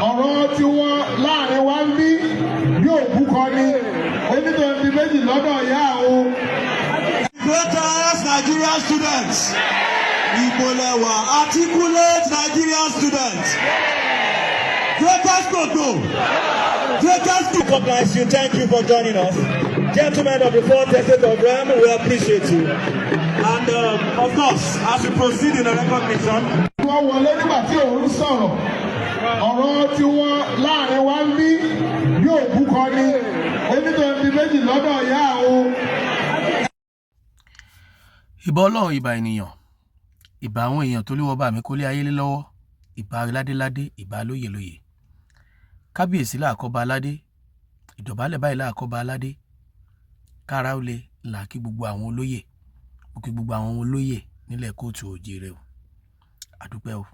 ọ̀rọ̀ tí wọ́n láàrin wa ń bí yóò búkọ ní onítọ̀ọ̀dì méjì lọ́dọ̀ ìyá o. Greatest Nigerian students, Igbolewa, articulate Nigerian students. Greatest Gbogbo, greatest people. Guys, thank you for joining us. Gentlemen of the 4th Estate of Ram, we appreciate you. And of course, as we proceed in the recognition. Wọ́n wọlé nígbà tí òun sọ̀rọ̀ ọ̀rọ̀ tí wọ́n láàrin wa ń bí yóò búkọ ní onítọ̀ọ̀dì méjì lọ́dọ̀ ìyá o. Ìbà Ọlọ́run, ìbà ènìyàn, ìbà àwọn èèyàn tó léwọ́ bá mi kólé ayé lé lọ́wọ́, ìbà ládéládé, ìbà lóyèlóyè. Kábíyèsí làkọ́ba aládé, ìdọ̀bálẹ̀ báyìí làkọ́ba aládé. Kára ó lè là kí gbogbo àwọn olóyè, mo kí gbogbo àwọn olóyè nílẹ̀ kóòtù òjìrè o. Àdúpẹ́ o.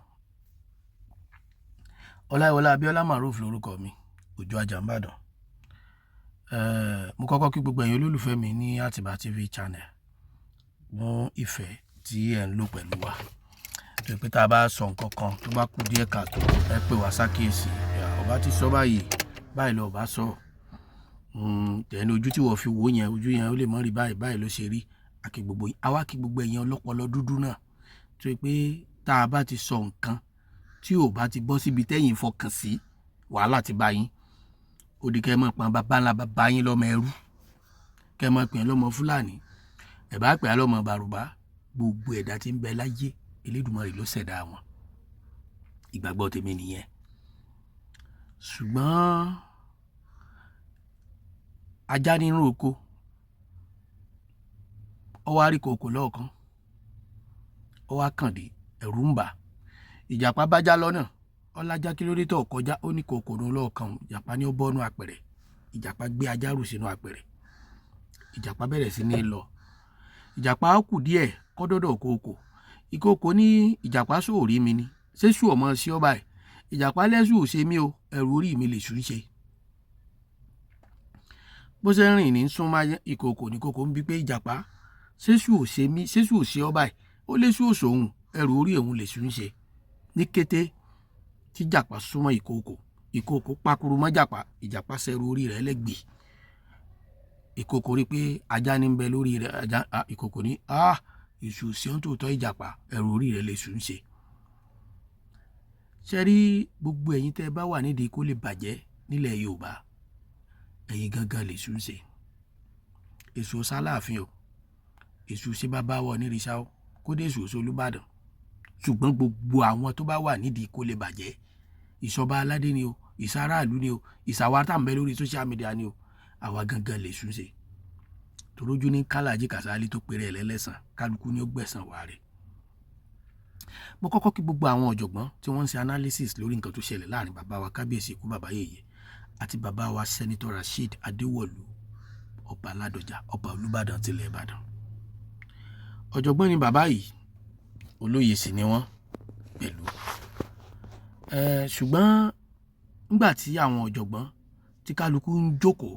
Ọláyíwọlá Abíọ́lá Maruf lórúkọ mi, Òjó Àjàmbàdàn. Mo kọ́kọ́ kí gbogbo ẹ̀yin olólùfẹ́ mi ní Àtìbà TV channel wọ́n ìfẹ́ tí ẹ̀ ń lò pẹ̀lú wa. Tó pé tá a bá sọ nǹkan kan tó bá kù díẹ̀ káàtó ẹ pè wá sákìyèsí. Ọba ti sọ báyìí lọ ọba sọ. Tẹ̀ni ojú tí wọ́n fi wò yẹn, ojú yẹn ó lè mọ́ rí báyìí ló ṣe rí. Àwa kí gbogbo ẹ̀yin ọlọ́pọlọ dúdú náà. Tó pé tá a bá ti sọ nǹkan tí ò bá ti bọ́ síbi tẹ́yìn fọkàn sí, wàhálà ti bá yín. Ó di kẹ́ mọ̀ pọn bàbá ńlá bàbá yín lọ́mọ ẹrú. Kẹ́ mọ̀ pín lọ́mọ Fúlàní. Ẹ bá pè á lọ́mọ Bàrùbá. Gbogbo ẹ̀dá tí ń bẹ láyé Elédùmarè ló ṣẹ̀dá wọn. Ìgbàgbọ́ tèmi nìyẹn. Ṣùgbọ́n ajá nínú oko ó wá rí kòkò lọ́ọ̀kan, ó wá kàn dé, ẹ̀rù ń bà. Ìjàpá bá já lọ́nà, ọlájá kí ló dé tó kọjá, ó ní kòkò ní lọ́ọ̀kan. Ìjàpá ní ó bọ́nú apẹ̀rẹ̀. Ìjàpá gbé ajá rù sínú apẹ̀rẹ̀. Ìjàpá bẹ̀rẹ̀ sí ní lọ. Ìjàpá kù díẹ̀ kọ́ dọ́dọ̀ kòkò. Ìkòkò ní Ìjàpá sóòrí mi ni, ṣéṣù ọmọ sí ọ báyìí. Ìjàpá lẹ́sù ò ṣe mí o, ẹrù orí mi lè sùn ṣe. Bó ṣe rìn ní súnmọ́ ìkòkò ní kòkò ń bí pé Ìjàpá ṣéṣù ò ṣe mí, ṣéṣù ò ṣe ọ báyìí. Ó lẹ́sù ò ṣòun, ẹrù orí òun lè sùn ṣe. Ní kété tí Ìjàpá súnmọ́ ìkòkò pakuru mọ́ Ìjàpá. Ìjàpá ṣẹrù orí rẹ̀ lẹ́gbẹ̀ẹ́. Ìkòkò rí pé ajá ní ń bẹ lórí rẹ̀. Ìkòkò ní èṣù sí ohun tó tọ́ Ìjàpá, ẹrù orí rẹ̀ lè sùn ṣe. Ṣé rí gbogbo ẹ̀yin tẹ́ bá wà nídìí kó lè bàjẹ́ nílẹ̀ Yorùbá, ẹ̀yin gangan lè sùn ṣe. Èṣù sáláàfin o, èṣù ṣe bá bá wọ nírìṣà o, kó dé èṣù Olúbàdàn. Ṣùgbọ́n gbogbo àwọn tó bá wà nídìí kó lè bàjẹ́, ìṣọba aládé ni o, ìsáráàlú ni o, ìsàwátà ń bẹ lórí social media ni o, àwa gangan lè sùn ṣe. Torójú ní Kálàjí Kàsálí tó péré ẹ̀ lẹ́lẹ́sàn, kálukú ni ó gbẹ̀san wà rẹ̀. Mo kọ́kọ́ kí gbogbo àwọn ọ̀jọ̀gbọ́n tí wọ́n ń ṣe analysis lórí nǹkan tó ṣẹlẹ̀ láàrin bàbá wa kábíyèsí ikú bàbá yèyé àti bàbá wa Senator Rasheed Adéwọ̀lú ọba Ládọjà, ọba Olúbàdàn tilẹ̀ Ìbàdàn. Ọ̀jọ̀gbọ́n ni bàbá yìí, olóyè sì ni wọ́n pẹ̀lú. Ṣùgbọ́n nígbà tí àwọn ọ̀jọ̀gbọ́n tí kálukú ń jókòó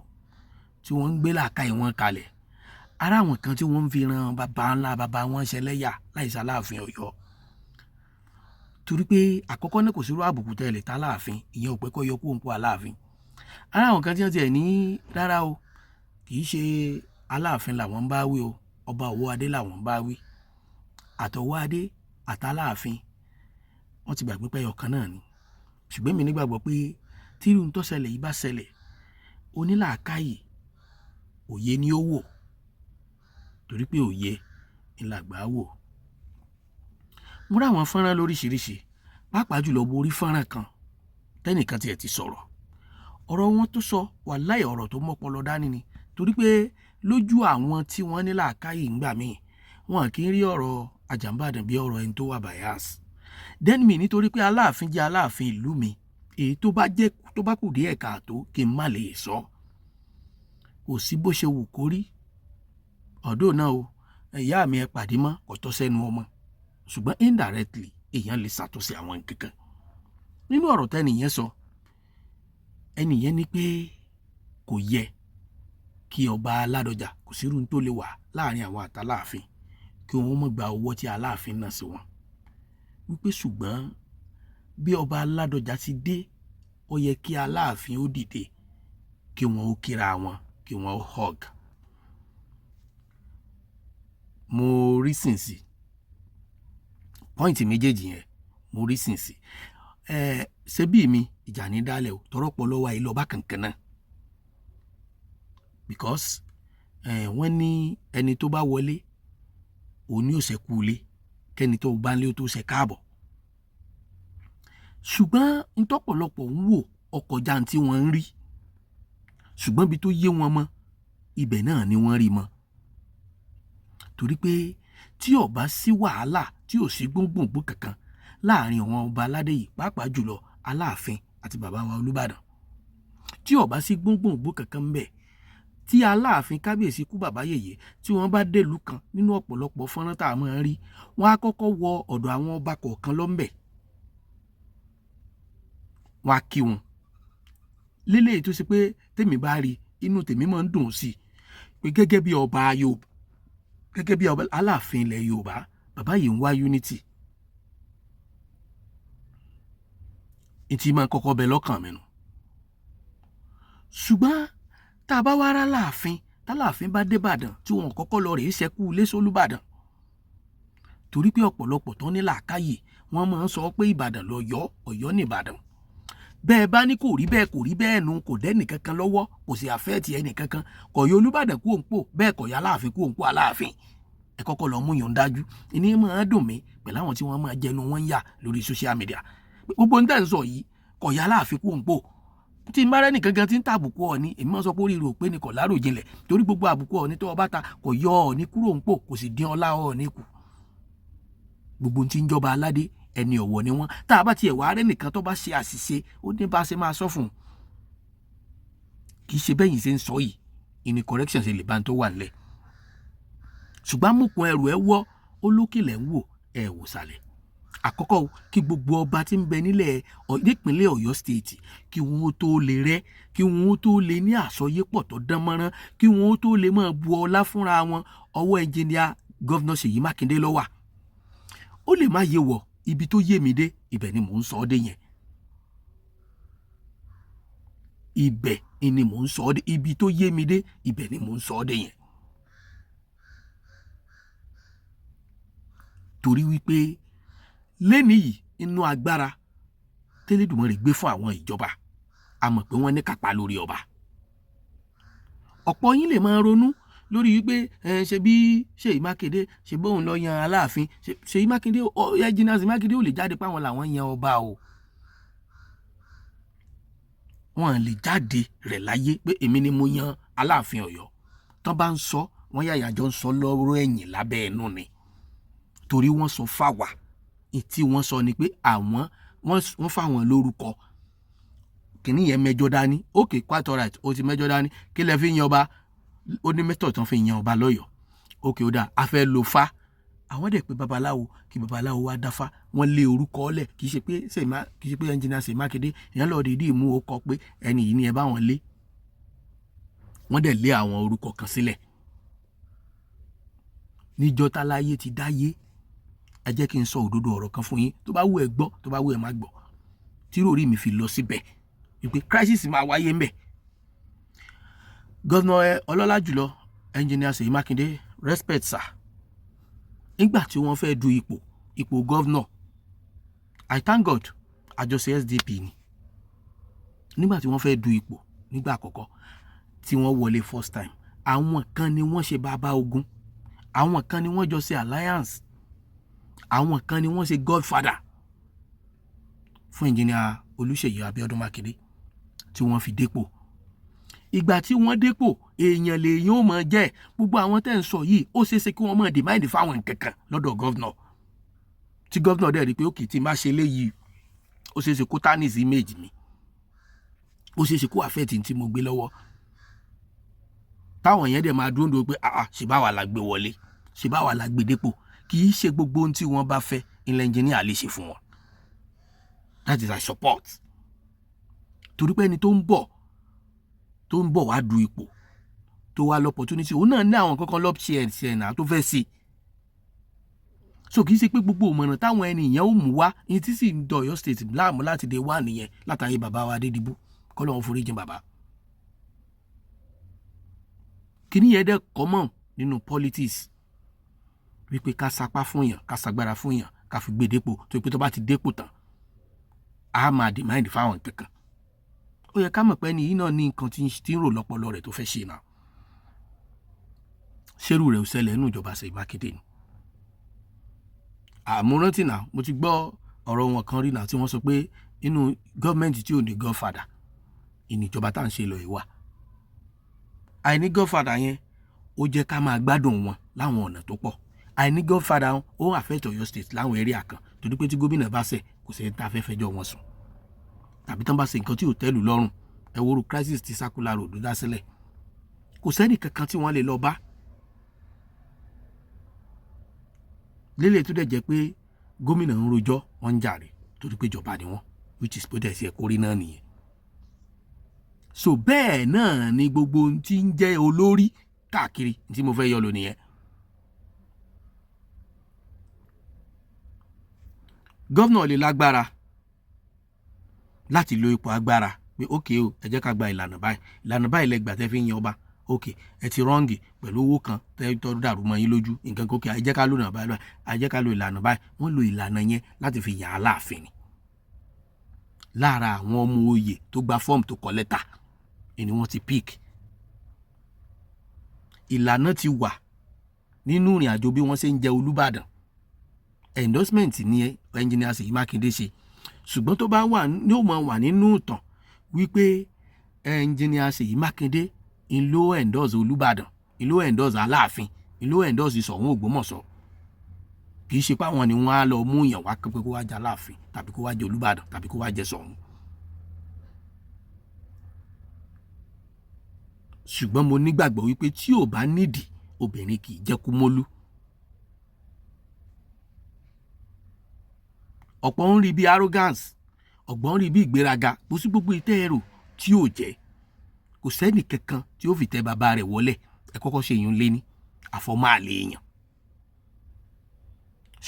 tí wọ́n ń gbé làákàyè wọn kalẹ̀, ara àwọn kan tí wọ́n ń fi ran bàbá ńlá bàbá wọn ṣẹlẹ́yà láìsí Aláàfin Ọ̀yọ́. Torí pé àkọ́kọ́ náà kò sí irú àbùkù tẹ́lẹ̀ tá Aláàfin, ìyẹn ò pé kó yọ kó ń kó Aláàfin. Ara àwọn kan tí wọ́n ti ẹ̀ ní rárá o, kì í ṣe Aláàfin làwọn ń bá wí o, ọba Ọwọ́adé làwọn ń bá wí. Àtọwọ́adé àtàláàfin wọ́n ti gbàgbé pé ọ̀kan náà ni. Ṣùgbọ́n mi nígbàgbọ́ pé tí irú tó ṣẹlẹ̀ yìí bá ṣẹlẹ̀, onílàákàyè òye ni ó wò, torí pé òye ńlàgbà wò. Mo rí àwọn fọ́nrán lóríṣiríṣi, pàápàá jùlọ mo rí fọ́nrán kan tẹ́nìkan tiẹ̀ ti sọ̀rọ̀. Ọ̀rọ̀ wọn tó sọ wàláhì ọ̀rọ̀ tó mọ́pọlọ dání ni, torí pé lójú àwọn tí wọ́n ní làákàyè ńgbà míì, wọn kì í rí ọ̀rọ̀ Àjàmbàdàn bí ọ̀rọ̀ ẹni tó wà bias. Then mi nítorí pé Aláàfin jẹ́ Aláàfin ìlú mi, èyí tó bá kù díẹ̀ káàtó kí n má lè sọ. Kò sí bó ṣe wù kó rí. Ọ̀dọ̀ náà o, ìyá mi ẹ pàdé mọ́ kò tọ́ sẹ́nu ọmọ. Ṣùgbọ́n indirectly èèyàn lè ṣàtúnṣe àwọn nǹkan kan. Nínú ọ̀rọ̀ tẹ́nìyẹn sọ, ẹnìyẹn ní pé kò yẹ kí ọba Ládọjà, kò sí irú tó lè wà láàrin àwọn àtàláàfin kí wọ́n mọ̀ gba owó tí Aláàfin náà sí wọn. Wípé ṣùgbọ́n bí ọba Ládọjà ti dé ó yẹ kí Aláàfin ó dìde kí wọ́n ó kíra wọn kí wọ́n ó hug. Mo rí sìn sí pọ́ìntì méjèèjì yẹn, mo rí sìn sí. Ṣé bí mi ìjà ní dálẹ̀ o tọrọpọ̀ lọ́wọ́ ayé lọ́ba kankan náà because wọ́n ní ẹni tó bá wọlé òun ni ó ṣẹ́kù ilé kẹ́ni tó bá ń lé ó tó ṣe káàbọ̀. Ṣùgbọ́n ntọ́pọ̀lọpọ̀ ń wò ọkọ̀ jantí wọ́n ń rí ṣùgbọ́n ibi tó yé wọn mọ́ ibẹ̀ náà ni wọ́n rí mọ́. Torí pé tí ó bá sí wàhálà tí ò sí gbóngbòngbò kankan láàrin àwọn ọba aládé yìí pàápàá jùlọ Aláàfin àti bàbá wa Olúbàdàn, tí ó bá sí gbóngbòngbò kankan ńbẹ̀, tí Aláàfin kábíyèsí kú bàbá yèyé tí wọ́n bá délùú kan nínú ọ̀pọ̀lọpọ̀ fọ́nrán tá a máa ń rí, wọ́n á kọ́kọ́ wọ ọ̀dọ̀ àwọn ọba kọ̀ọ̀kan lọ́nbẹ̀, wọ́n á kí wọn lélẹ́yìí tó ṣe pé tèmi bá rí inú tèmi máa ń dùn sí pé gẹ́gẹ́ bí ọba Yorùbá, gẹ́gẹ́ bí ọba Aláàfin ilẹ̀ Yorùbá, bàbá yìí ń wá unity. Ìtì máa kọ́kọ́ bẹ lọ́kàn mi nù. Ṣùgbọ́n tá a bá wá rá Láàfin, tÁláàfin bá dé Ìbàdàn tí wọn kọ́kọ́ lọ rèé ṣẹ́kù ilé sólúbàdàn. Torí pé ọ̀pọ̀lọpọ̀ tó ní làákàyè wọ́n máa ń sọ pé Ìbàdàn lọ́yọ́, Ọ̀yọ́ ní Ìbàdàn. Bẹ́ẹ̀ bá ní kò rí bẹ́ẹ̀ nu kò dẹ́nì kankan lọ́wọ́, kò sì àfẹ́ẹ̀tì ẹnì kankan, kò yọ Olúbàdàn kú òǹpò bẹ́ẹ̀ kò yá Aláàfin kú òǹpò Aláàfin. Ẹ kọ́kọ́ lọ mú yàn dájú. Ìní máa dùn mí pẹ̀lú àwọn tí wọ́n máa jẹnu wọn yà lórí social media. Gbogbo ń tẹ̀ ń sọ yìí kò yá Aláàfin kú òǹpò. Tí n bá rẹ́nì kankan tí ń tàbùkù Ọọ̀ni, èmi máa sọ pé orí rò pé ní kò lárò jinlẹ̀ torí gbogbo àbùkù Ọọ̀ni tó ọba ta kò yọ Ọọ̀ni kúrò òǹpò kò sì dín ọlá Ọọ̀ni kù. Gbogbo tí ń jọba aládé ẹni ọ̀wọ̀ ni wọ́n. Tá a bá tiẹ̀ wá rẹ́ nìkan tó bá ṣe àṣìṣe ó ní bá a ṣe máa sọ fún un. Kì í ṣe bẹ́yìn ṣe ń sọ yìí ìní correction ṣe lè bá ń tó wà nílẹ̀. Ṣùgbọ́n amúkun ẹrù ẹ wọ́ olókèlè ń wò ẹ wò sàlẹ̀. Àkọ́kọ́ kí gbogbo ọba tí ń bẹ nípínlẹ̀ Ọ̀yọ́ state kí wọ́n tó lè rẹ́, kí wọ́n tó lè ní àsọyépọ̀ tó dán mọ́rán, kí wọ́n tó lè máa bu ọlá fúnra wọn, ọwọ́ ẹnjìníà gọ́vnọ̀ Ṣèyí Mákindé ló wà. Ó lè má yé wọ ibi tó yé mi dé ibẹ̀ ni mò ń sọ ọ́ dé yẹn. Ibẹ̀ ni mò ń sọ ọ́ dé, ibi tó yé mi dé ibẹ̀ ni mò ń sọ ọ́ dé yẹn. Torí wípé lẹ́ni yìí inú agbára tẹ́lẹ̀dùmarè gbé fún àwọn ìjọba a mọ̀ pé wọ́n ní kápá lórí ọba. Ọ̀pọ̀ yín lè máa ronú lórí wípé ṣe bí Ṣèyí Mákindé ṣe bóun lọ yan Aláàfin, Ṣèyí Mákindé ẹnjìníà Ṣèyí Mákindé ò lè jáde páwọn làwọn yan ọba o. Wọ́n lè jáde rẹ̀ láyé pé èmi ni mo yan Aláàfin Ọ̀yọ́. Tán bá ń sọ wọ́n yàyàjọ́ ń sọ lọ́rọ̀ ẹ̀yìn lábẹ́ ẹnu ni. Torí wọ́n sọ fáwa tí wọ́n sọ ni pé àwọn wọ́n fáwọn lórúkọ kìíní yẹn mẹ́jọ dání. Okay, quite alright, ó ti mẹ́jọ dání. Kí lẹ fi yan ọba? Ó ní mẹ́tọ̀ tán fi yan ọba lọ́yọ̀ọ́. Okay, ó dà a fẹ́ lo fá. Àwọn dẹ̀ pé babaláwo kí babaláwo wá dáfá. Wọ́n lé orúkọ ọlẹ̀ kì í ṣe pé ẹnjìnà Ṣèyí Mákindé èèyàn lọ́ọ́ dídí mú ọkọ pé ẹni yìí ni ẹ bá wọn lé. Wọ́n dẹ̀ lé àwọn orúkọ kan sílẹ̀. Níjọ́ táláyé ti dáyé, ẹ jẹ́ kí n sọ òdodo ọ̀rọ̀ kan fún yín, tó bá wù ẹ́ gbọ́ tó bá wù ẹ́ má gbọ́. Tíròrí mi fi lọ síbẹ̀ wípé crisis máa wáyé ńbẹ̀. Gọ́vnọ̀ ọlọ́lá jùlọ ẹnjìnìà Ṣèyí Mákindé, respect sir. Nígbà tí wọ́n fẹ́ du ipò gọ́vnọ̀, I thank God àjọṣe SDP ni. Nígbà tí wọ́n fẹ́ du ipò nígbà àkọ́kọ́ tí wọ́n wọlé first time, àwọn kan ni wọ́n ṣe bàbá ogun, àwọn kan ni wọ́n jọ ṣe alliance, àwọn kan ni wọ́n ṣe godfather fún ẹnjìnìà Olúṣèyí Abíọ́dún Mákindé tí wọ́n fi dépò. Ìgbà tí wọ́n dépò èèyàn lèèyàn ó mọ̀ jẹ́. Gbogbo àwọn tẹ́ ń sọ yìí ó ṣeéṣe kí wọ́n mọ̀ demand fáwọn nǹkankan lọ́dọ̀ gọ́vnọ̀. Tí gọ́vnọ̀ dẹ̀ rí pé òkè tí má ṣe léyìí ó ṣeéṣe kó tarnish image mi, ó ṣeéṣe kó affect tí mo gbé lọ́wọ́. Táwọn yẹn dẹ̀ máa dúró pé ṣe báwa la gbé wọlé, ṣe báwa la gbé dépò. Kì í ṣe gbogbo ohun tí wọ́n bá fẹ́ ilẹ̀ ẹnjìníà lè ṣe fún wọn. That is I support. Torí pé ẹni tó ń bọ̀ wá du ipò tó wá l'opportunity òun náà ní àwọn kankan lọ́pṣẹ̀ ẹ̀nà tó fẹ́ sí. so kì í ṣe pé gbogbo ìmọ̀ràn táwọn ẹni yẹn ó mú wá ní tí sì ń dọ̀ Ọ̀yọ́ state láàmú láti dé wà nìyẹn látàrí bàbá wa Adédìbú kọ́lọ́run foríjìn bàbá. kíní yẹn dẹ́ common nínú politics wípé ká sapá fún yàn ká sagbára fún yàn ká fi gbé dépò tó pé tó bá ti dépò tán a máa demand fáwọn kankan. ó yẹ ká mọ̀ pé ẹni yìí náà ní nǹkan tí ń rò lọ́pọlọ rẹ̀ tó fẹ́ ṣe náà. ṣerú rẹ̀ ò ṣẹlẹ̀ nínú ìjọba Ṣèyí Mákindé ni. àmúrántì náà mo ti gbọ́ ọ̀rọ̀ wọn kan rí náà tí wọ́n sọ pé inú gọ́ọ̀mẹ̀ntì tí ò ní godfather ìníjọba tá à ń ṣe lọ ìwà. àìní godfather yẹn ó jẹ́ ká máa gbádùn wọn láwọn ọ̀nà tó pọ̀. àìní godfather ó affect Ọ̀yọ́ state láwọn area kan torí pé tí gómìnà bá ṣẹ̀ kò sí tá a fẹ́ fẹjọ́ wọn sùn. tàbí tán bá ṣe nǹkan tí ò tẹ́lù lọ́rùn ẹ wo crisis ti Circular Road dá sílẹ̀ kò sẹ́ni kankan tí wọ́n lè lọ bá. lélẹ̀ tó dẹ̀ jẹ́ pé gómìnà ń rojọ́ wọ́n ń jàre torí pé ìjọba ni wọ́n which is protest ẹ̀kọ́ rí náà nìyẹn. so bẹ́ẹ̀ náà ni gbogbo ohun tí ń jẹ́ olórí káàkiri tí mo fẹ́ yọ lò nìyẹn. gọ́vnà lè lágbára láti lo ipò agbára pé ókè o ẹ jẹ́ ká gba ìlànà báyìí lẹ́gbàá tẹ́ fi ń yan ọba ókè ẹ ti rọ́ǹgì pẹ̀lú owó kan tẹ́ tọ́ dàrú mọ́ yín lójú nǹkan kókè ẹ jẹ́ ká lò báyìí ẹ jẹ́ ká lo ìlànà báyìí wọ́n lo ìlànà yẹn láti fi yà á láàfin ni. lára àwọn ọmọ oyè tó gba fọ́ọ̀mù tó kọ lẹ́tà ni wọ́n ti pick. ìlànà ti wà nínú ìrìn àjò bí wọ́n ṣe ń jẹ Olúbàdàn endorsement ni engineer Ṣèyí Mákindé ṣe ṣùgbọ́n tó bá wà ní ó máa wà nínú ìtàn wípé engineer Ṣèyí Mákindé ń ló endorse Olúbàdàn ń ló endorse Aláàfin ń ló endorse Ṣọ̀ún Ògbómọ̀ṣọ́ kì í ṣe pé àwọn ni wọ́n á lọ mú yàn wá pé kó wá jẹ Aláàfin tàbí kó wá jẹ Olúbàdàn tàbí kó wá jẹ Ṣọ̀ún. ṣùgbọ́n mo nígbàgbọ́ wípé tí ò bá nídìí obìnrin kì í jẹ́ kúmólú. ọ̀pọ̀ ń rí bí arrogance ọ̀gbọ́n rí bí ìgbéraga bó sí gbogbo ìtẹ́ ẹ̀rọ tí ò jẹ́ kò sẹ́nì kankan tí ó fi tẹ bàbá rẹ̀ wọlé ẹ kọ́kọ́ ṣe èèyàn lé ní àfọmọ́ àlè èèyàn.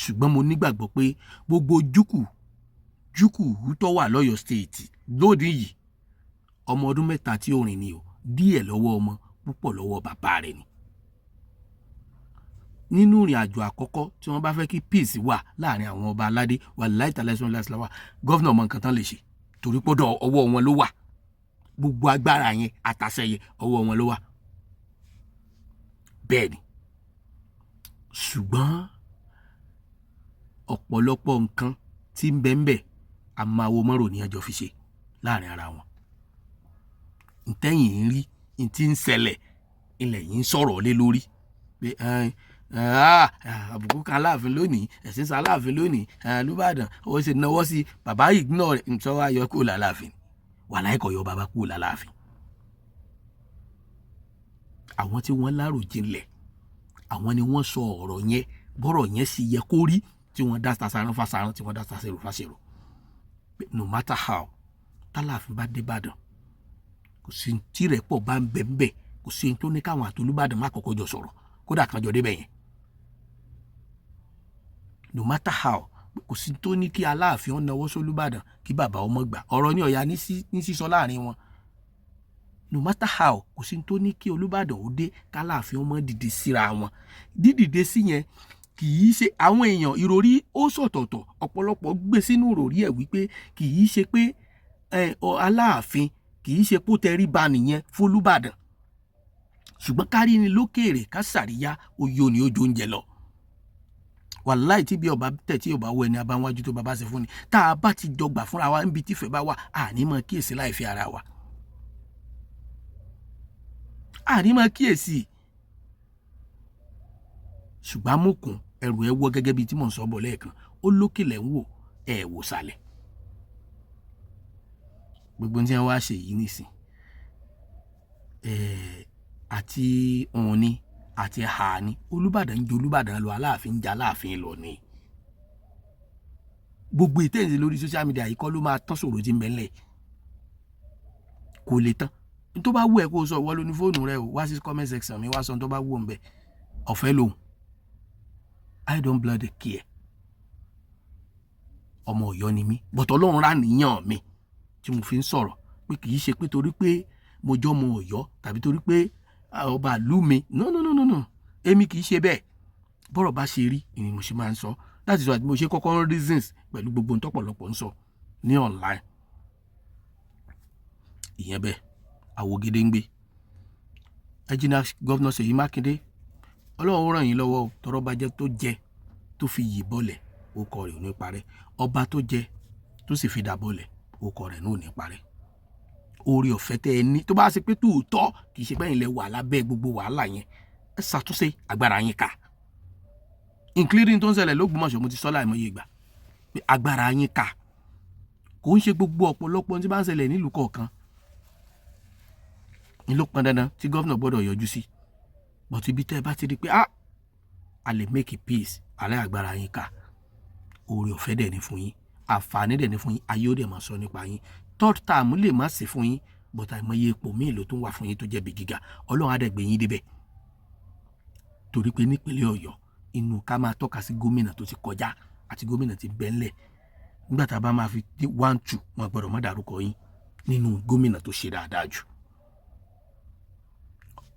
ṣùgbọ́n mo nígbàgbọ́ pé gbogbo júkù tó wà lọ́yọ̀ state lóde yìí ọmọ ọdún 3 tí ó rìn ni o díẹ̀ lọ́wọ́ ọmọ púpọ̀ lọ́wọ́ bàbá rẹ̀ ni. nínú ìrìn àjò àkọ́kọ́ tí wọ́n bá fẹ́ kí peace wà láàrin àwọn ọba aládé wà láìta lẹ́sùn lẹ́sùn gọ́vnà ọmọ nǹkan tán lè ṣe torí pọ́dọ̀ ọwọ́ wọn ló wà gbogbo agbára yẹn àtàṣẹyẹ ọwọ́ wọn ló wà. bẹ́ẹ̀ ni ṣùgbọ́n ọ̀pọ̀lọpọ̀ nǹkan tí ń bẹ àmàwo mọ́rò ní ẹjọ́ fi ṣe láàrin ara wọn. ntẹ́yìn ń rí ntí ń ṣẹlẹ̀ ilẹ̀ yìí ń sọ̀rọ̀ lé lórí pé àbùkù kan Aláàfin lónìí ẹ̀sìn sá Aláàfin lónìí Olúbàdàn ó ṣe náwó sí bàbá ignore rẹ̀ nsọ́ wa yọ kúrò láàfin wà láìkọ̀ yọ bàbá kúrò láàfin. àwọn tí wọ́n lárò jinlẹ̀ àwọn ni wọ́n sọ ọ̀rọ̀ yẹn bọ́rọ̀ yẹn sì yẹ kó rí tí wọ́n dá tasaran fasaran tí wọ́n dá tasẹ̀rò fàṣẹ̀rò no matter how tálàfin bá dé Ìbàdàn kò sí tí rẹ̀ pọ̀ bá ń bẹ̀ kò sí tó ní káwọn àti Olúbàdàn má kọ́kọ́ jọ sọ̀rọ̀ kódà kan jọ débẹ̀ yẹn no matter how kò sí tó ní kí Aláàfin ó náwó sólúbàdàn kí bàbá ọmọ gbà ọ̀rọ̀ ní Ọ̀yá ní sísọ láàrin wọn no matter how kò sí tó ní kí Olúbàdàn ó dé k'Aláàfin ọmọ dìde síra wọn dídìde sí yẹn kì í ṣe àwọn èèyàn ìròrí ó sọ̀tọ̀tọ̀ ọ̀pọ̀lọpọ̀ gbé sínú ìròrí ẹ̀ wípé kì í ṣe pé Aláàfin kì í ṣe pó tẹríba nìyẹn fún Olúbàdàn ṣùgbọ́n kárí ni lókèèrè ká sàríyá oyè òní ojú oúnjẹ lọ wàláì tí bí ọba tẹ̀ tí ọba wọ ẹni abáwájú tó bàbá ṣe fún ni tá a bá ti jọ gbà fúnra wa níbi tífẹ̀ bá wà àní mọ kíyèsí láì fi ara wa àní mọ kíyèsí ṣùgbọ́n amókun ẹrù ẹ wọ́ gẹ́gẹ́ bíi tí mò ń sọ bọ̀ lẹ́ẹ̀kan ó lókèlẹ̀ ń wò ẹ̀ wò sàlẹ̀ gbogbo tí wọ́n wá ṣe yìí nìsín àti Ọọ̀ni àti Ààni Olúbàdàn ń jẹ Olúbàdàn lọ Aláàfin ń jẹ Aláàfin lọ ni gbogbo ìtẹ́ǹsì lórí social media yìí kọ́ ló máa tán sọ̀rọ̀ tí ń bẹ ńlẹ̀ kò lè tán tó bá wù ẹ́ kó sọ ìwọ ló ní fóònù rẹ o wá sí comment section mi wá sọ tó bá wù ọ́ ń bẹ ọ̀fẹ́ lòun I don't bloody care ọmọ Ọ̀yọ́ ni mí bọ̀tọ̀ Ọlọ́run rà níyàn mi tí mo fi ń sọ̀rọ̀ pé kì í ṣe pé torí pé mo jọ́ ọmọ Ọ̀yọ́ tàbí torí pé ọba ìlú mi no èmi kì í ṣe bẹ́ẹ̀ bọ́rọ̀ bá ṣe rí ni mo ṣe máa ń sọ láti sọ àti mo ṣe kọ́kọ́ reasons pẹ̀lú gbogbo ntọ́pọ̀lọpọ̀ ń sọ ní online ìyẹn bẹ́ẹ̀ àwògede ń gbé ẹjìnà gọ́vnà Ṣèyí Mákindé Ọlọ́run ràn yín lọ́wọ́ tọrọ bá jẹ́ tó jẹ tó fi yì bọ́lẹ̀ orúkọ rẹ̀ ò ní parẹ́ ọba tó jẹ tó sì fi dà bọ́lẹ̀ orúkọ rẹ̀ náà ò ní parẹ́ oore ọ̀fẹ́ tẹ́ ẹ ní tó bá ṣe pé tòótọ́ kì í ṣe bẹ́ẹ̀ ilẹ̀ wà lábẹ́ gbogbo wàhálà yẹn ẹ ṣàtúnṣe agbára yín ká including tó ń ṣẹlẹ̀ l'Ógbómọ̀ṣọ́ mo ti sọ láìmọye ìgbà pé agbára yín ká kò ń ṣe gbogbo ọ̀pọ̀lọpọ̀ tí bá ń ṣẹlẹ̀ nílùú kọ̀ọ̀kan ní ló pọn dandan tí gọ́vnà gbọ́dọ̀ yọjú sí but ibi tẹ́ ẹ bá ti rí pé a lè make a peace alẹ́ agbára yín ká oore ọ̀fẹ́ dẹ̀ ní fún yín àǹfààní dẹ̀ ní fún yín ayé ó dẹ̀ máa sọ nípa yín third term lè má sí fún yín but àìmọye ipò míì ló tún wà fún yín tó jẹ́ bí gíga Ọlọ́run á dẹ̀ gbé yín débẹ̀ torí pé nípínlẹ̀ Ọ̀yọ́ inú ká máa tọ́ka sí gómìnà tó ti kọjá àti gómìnà ti bẹ́ńlẹ̀ nígbà tá a bá máa fi 1-2 wọn gbọ́dọ̀ má dárúkọ yín nínú gómìnà tó ṣe dáadáa jù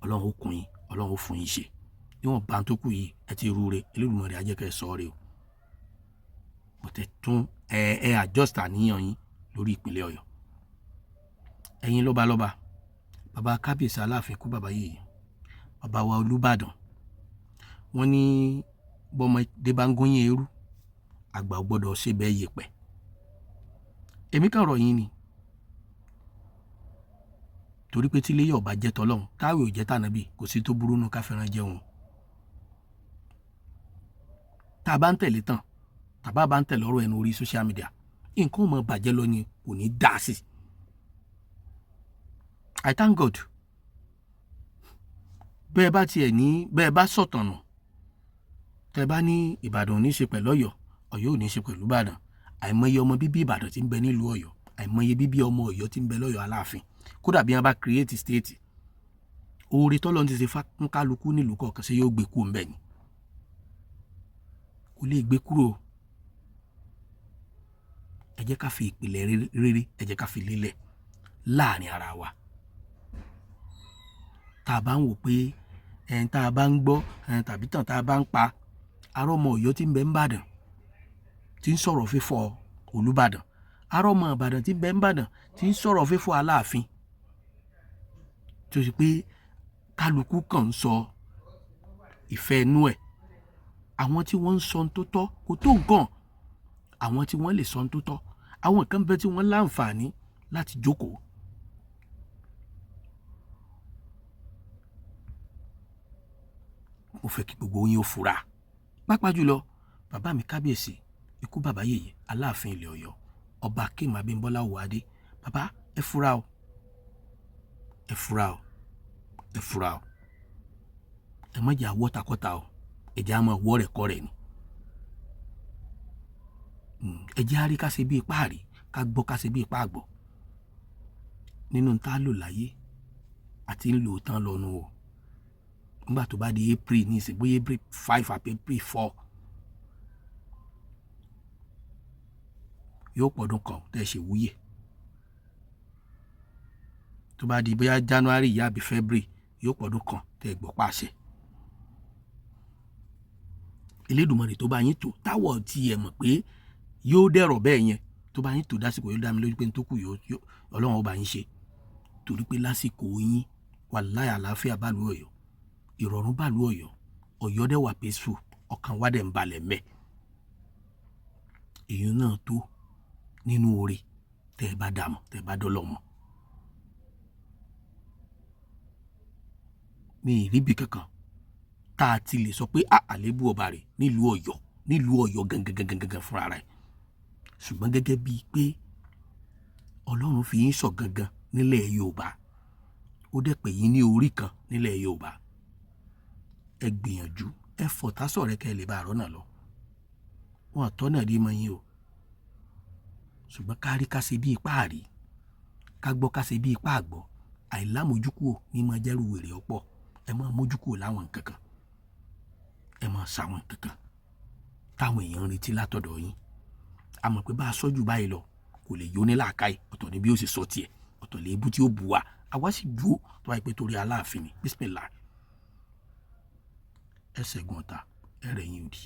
Ọlọ́run ó kún yín Ọlọ́run ó fún yín ṣe níwọ̀n bá ń tó kù yìí ẹ ti rúure Elédùmarè á jẹ́ kẹ́ ẹ sọ ọ́ rẹ o bọ̀tẹ̀ tún ẹ adjust àníyàn yín lórí ìpínlẹ̀ Ọ̀yọ́ ẹ̀yin lọ́balọ́ba bàbá kábíyèsí Aláàfin kú bàbá yìí bàbá wa Olúbàdàn wọ́n ní bọ́mọdé bá ń gúnyìn eérú àgbà ò gbọ́dọ̀ ṣe bẹ́ẹ̀ yẹpẹ̀ èmi kàn rọ̀ yín ni torí pé tí ilé yọ̀ bá jẹ́ tọ́lọ́hún káwé ò jẹ́ tànàbí kò sí tó burú nù ká fẹ́ràn jẹun tá a bá ń tẹ̀lé tán tàbá bá ń tẹ̀lé ọ̀rọ̀ ẹnu orí social media nǹkan ò mọ̀ bàjẹ́ lọ ni kò ní dá sí I thank God bẹ́ẹ̀ bá tiẹ̀ ní bẹ́ẹ̀ bá sọ̀tànà tẹ́ bá ní Ìbàdàn ò ní ṣe pẹ̀lú Ọ̀yọ́ Ọ̀yọ́ ò ní ṣe pẹ̀lú Ìbàdàn àìmọye ọmọ bíbí Ìbàdàn tí ń bẹ nílùú Ọ̀yọ́ àìmọye bíbí ọmọ Ọ̀yọ́ tí ń bẹ lọ́yọ́ Aláàfin kódà bí wọ́n bá create state oore tọ́lọ́ ti ṣe fún kálukú nílùú kọ̀ọ̀kan ṣe yóò gbé kú ń bẹ̀ ni kò lè gbé kúrò ẹ jẹ́ ká fi ìpìlẹ̀ rere ẹ jẹ́ ká fi lélẹ̀ láàrin ara wa tá a bá ń wò pé tá a bá ń gbọ́ tàbí tàn tá a bá ń pa ará ọmọ Ọ̀yọ́ tí ń bẹ ń bàdàn tí ń sọ̀rọ̀ fífọ́ Olúbàdàn ará ọmọ Ìbàdàn tí ń bẹ ń bàdàn tí ń sọ̀rọ̀ fífọ́ Aláàfin tó ṣe pé kálukú kàn ń sọ ìfẹ́ inú ẹ̀ àwọn tí wọ́n ń sọ tó tọ́ kò tó nǹkan àwọn tí wọ́n lè sọ tó tọ́ àwọn kan bẹ tí wọ́n láǹfààní láti jókòó mo fẹ́ kí gbogbo yín ó fura pàápàá jùlọ bàbá mi kábíyèsí ikú bàbá yèyé Aláàfin ilẹ̀ Ọ̀yọ́ ọba Akeem Abímbọ́lá Owóadé bàbá ẹ fura o ẹ fura o ẹ fura o ẹ má jẹ́ àwọ̀ takọ́ta o ẹ jẹ́ àmọ́ ọwọ́ rẹ̀ kọ́ rẹ̀ ni ẹ jẹ́ àrí ká ṣe bí ipá àrí ká gbọ́ ká ṣe bí ipá àgbọ̀ nínú tá a lò láyé àti ń lò tán lọ́nu o nígbà tó bá di April ní ìsìn bóyá April 5 àbí April 4 yóò pọ̀dún kan tẹ́ ṣe wúyè tó bá di bóyá January yá àbí February yóò pọ̀dún kan tẹ́ gbọ́ pàṣẹ Elédùmarè tó bá yín tó táwọ̀ tí ẹ mọ̀ pé yóò dẹ̀rọ̀ bẹ́ẹ̀ yẹn tó bá yín tó dásìkò yóò dá mi lójú pé n tó kù yóò Ọlọ́run ó bá yín ṣe torí pé lásìkò yín wàláhì àlàáfíà bàlú Ọ̀yọ́ ìrọ̀rùn bàlú Ọ̀yọ́ Ọ̀yọ́ dẹ̀ wà peaceful ọkàn wa dẹ̀ ń balẹ̀ mẹ́ èyí náà tó nínú oore tẹ́ ẹ bá dààmú tẹ́ ẹ bá dọ́lọ́ mọ́ mi ì ríbi kankan tá a ti lè sọ pé àlébù ọba rẹ̀ nílùú Ọ̀yọ́ gangan fúnra rẹ̀ ṣùgbọ́n gẹ́gẹ́ bíi pé Ọlọ́run fi yín sọ gangan nílẹ̀ Yorùbá ó dẹ̀ pè yín ní orí kan nílẹ̀ Yorùbá ẹ gbìyànjú ẹ fọ̀tá sọ̀rẹ́ kẹ́ ẹ lè bá àrọ́ náà lọ wọn àtọ́ náà rí mọ́ yín o ṣùgbọ́n ká rí ká ṣe bí ipá àrí ká gbọ́ ká ṣe bí ipá àgbọ̀ àìlámójúkúò ní máa jẹ́rù wèrè ọ̀pọ̀ ẹ máa mójúkúò láwọn nǹkan kan ẹ máa ṣàwọn nǹkan kan táwọn èèyàn ń retí látọ̀dọ̀ yín a mọ̀ pé bá a sọ́jú báyìí lọ kò lè yó ní làákàyè ọ̀tọ̀ ni bí ó sì sọ tiẹ̀ ọ̀tọ̀ lè bú tí ó bu wa àwa sì dúró tó wáyé pé torí Aláàfin ni bísímìlà ẹsẹ̀ gun ọ̀tá ẹ̀rẹ̀ yín òdì.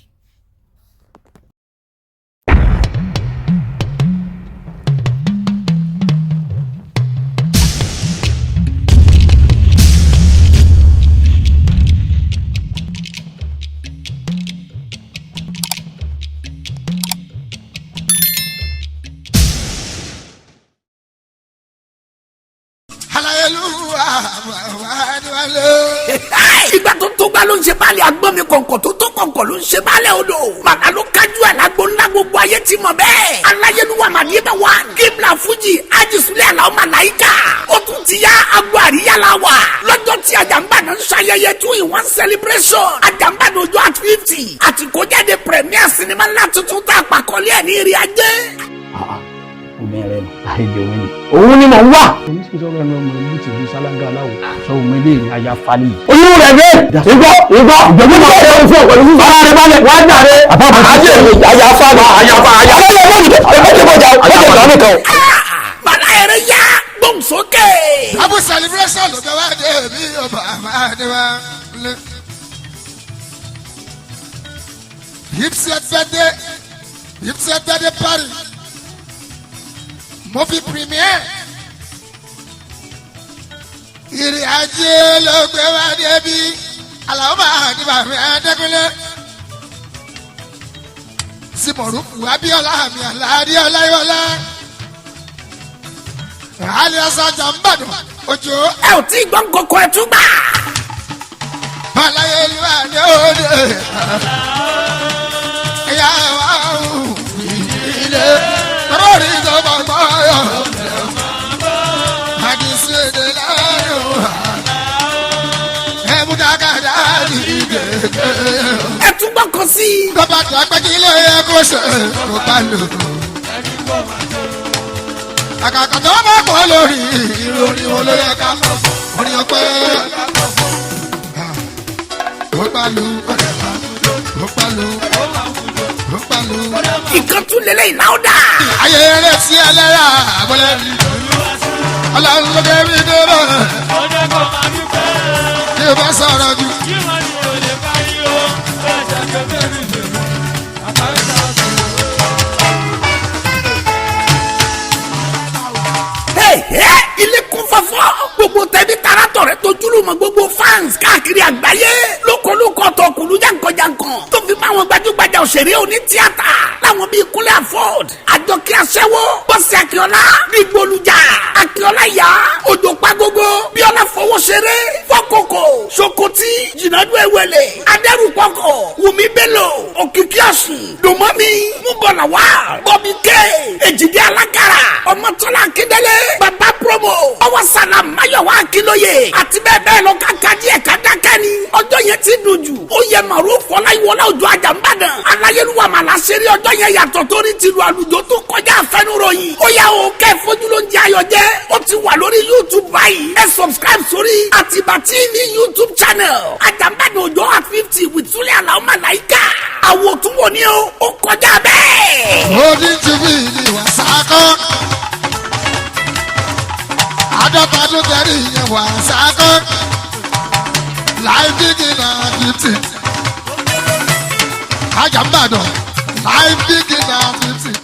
ìgbà tó tó gbá ló ń ṣe balẹ̀ agbọ́n mi kọ̀ǹkọ̀ tó tó kọ̀ǹkọ̀ ló ń ṣe balẹ̀ odò màmá ló kájú ẹ̀ lágbo ńlá gbogbo ayé ti mọ̀ bẹ́ẹ̀ aláyélúwà màdìyẹ́bẹ̀ wá gíbla fújì ajísúlẹ̀ àlàó màláìkà ó tún ti yá agbo àríyá la wà lọ́jọ́ tí Àjàmbàdàn ń ṣayẹyẹ 2-in-1 celebration Àjàmbàdàn ojú at 50 àti kójáde premier sinimá ńlá tuntun tá a pàkọ́lé ẹ̀ ní ìrìn ajé. òun ni mò ń wà. oníṣègùn ọ̀rọ̀ ẹ̀rọ ọmọ ìlú ti di sálángà aláwọ̀ sọ òun ilé ìrìn àyà fali. oyún rẹ̀ dé ìgbọ́ ìjọba máa ṣe ohun fún ọ̀pọ̀lọpọ̀ fún ara rẹ̀ balẹ̀ wá jàre. àjẹ́ àyà fali àyà fali àyà fali ẹgbẹ́ kọjá ọjọ́ nìkan. bàlá ẹ̀rẹ̀ yá gbọ̀nsókè. abu celebration ló bẹ wá dé bí ọba àmàdé wa lé. Hipset birthday party. Movie premiere. Ìrìn ajé ló gbé wá débi Àlàó ní bàmí Adékúnlé. Simọ̀rúfù Abíọ́lá mi Àlàdé Ọláyíwọlá. Alias Àjàmbàdàn Òjó. ẹ ò tí ì gbọ́ kókó ẹ̀ tún gbà. Aláyélúwà ni ó dé. Ẹ̀yà wà ó ilé. Tọ́rọ̀rì ìjọba gbọ́yọ̀. Àdìsí èdè láyò. Ẹ̀mú dákàdá ní ìgbèkè. ẹ tún gbọ́ kan sí i. Bàbá tó apẹ́kí ló yẹ kó ṣe kó bá lò. Àkàkà tó bá pọ̀ lórí ìròyìn wọn ló yẹ ká mọ̀. Orin ọpẹ́. Ó bá lù. Ó bá lù. Ó bá lù. ìkan tún lélẹ̀ ìnáwó dà. Ayé eré sí ẹlẹ́yà àbọ̀lẹ́ rí. Ọlọ́run ló dé rí débà. Kí o bá sọ̀rọ̀ jù. ilé kún fọ́fọ́ gbogbo tẹ̀bí taratọ̀ rẹ̀ tó júlùmọ̀ gbogbo fans káàkiri àgbáyé lókolókọ̀ tọkùlù jankan-jankan tó fi máa wọn gbajúgbajà òṣèré oní tíátà láwọn bíi Kúnlé Afọ́d Àjọkẹ́ Aṣẹ́wó Bọ́sẹ̀ Akíọ́lá Bígbólújà Akíọ́lá Ìyá Òjò Pàgógó Bíọ́lá Fowóṣeré Fọ́kòkò Sokoti Jìnàdú Ewele Adẹ́rùpọ̀kọ̀ Wùmí Bello Òkìkí Ọ̀sùn Dòmọ́mí Múbọ̀làwà Bọ́bí Ké Èjìdí Alákàrà Ọmọtọ́lá Akíndélé Bàbá Promo Ọwọ́ Sàlám Máyọ̀wá Akínlóye àti bẹ́ẹ̀ bẹ́ẹ̀ lọ káka díẹ̀ kádàkẹ́ ni ọjọ́ yẹn ti dùn jù ó yẹ màrú Fọláyíwọlá Òjó Àjàmbàdàn aláyélúwà màlá ṣeré ọjọ́ yẹn yàtọ̀ torí tìlù àlùjọ tó kọjá àfẹnuròyìn ó yà ó kẹ́ fojú ló ń jẹ ayọ̀ jẹ́ ó ti wà lórí YouTube báyìí ẹ subscribe sórí Àtìbà TV YouTube channel Àjàmbàdàn Òjó at 50 with Súlẹ̀ Àlàó Màláíkà àwòtúnwò ni ó kọjá bẹ́ẹ̀. Odi TV ni wà sákọ́. Àádọ́ta tó tẹ̀lé ìyẹn wà sákọ́. Live digging and gifting. Àjàmbàdàn live digging and gifting.